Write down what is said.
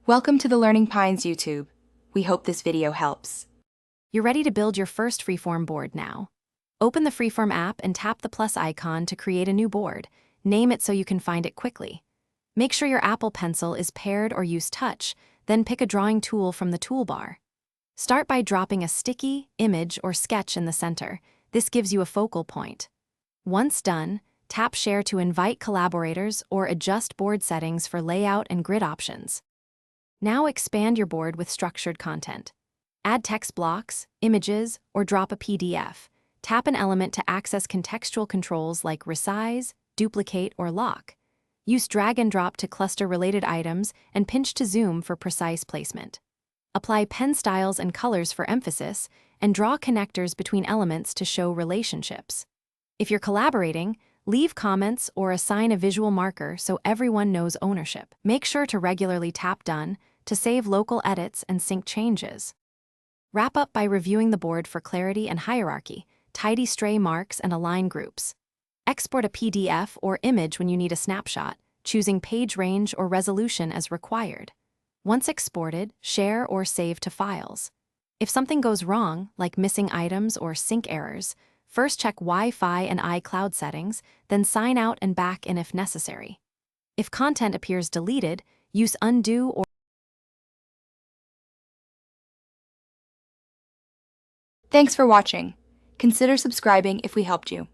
Welcome to the Learning Pines YouTube. We hope this video helps. You're ready to build your first Freeform board now. Open the Freeform app and tap the plus icon to create a new board. Name it so you can find it quickly. Make sure your Apple Pencil is paired or use Touch, then pick a drawing tool from the toolbar. Start by dropping a sticky, image, or sketch in the center. This gives you a focal point. Once done, tap Share to invite collaborators or adjust board settings for layout and grid options. Now expand your board with structured content. Add text blocks, images, or drop a PDF. Tap an element to access contextual controls like resize, duplicate, or lock. Use drag and drop to cluster related items and pinch to zoom for precise placement. Apply pen styles and colors for emphasis, and draw connectors between elements to show relationships. If you're collaborating, leave comments or assign a visual marker so everyone knows ownership. Make sure to regularly tap Done to save local edits and sync changes. Wrap up by reviewing the board for clarity and hierarchy, tidy stray marks, and align groups. Export a PDF or image when you need a snapshot, choosing page range or resolution as required. Once exported, share or save to files. If something goes wrong, like missing items or sync errors, first check Wi-Fi and iCloud settings, then sign out and back in if necessary. If content appears deleted, use undo or Thanks for watching. Consider subscribing if we helped you.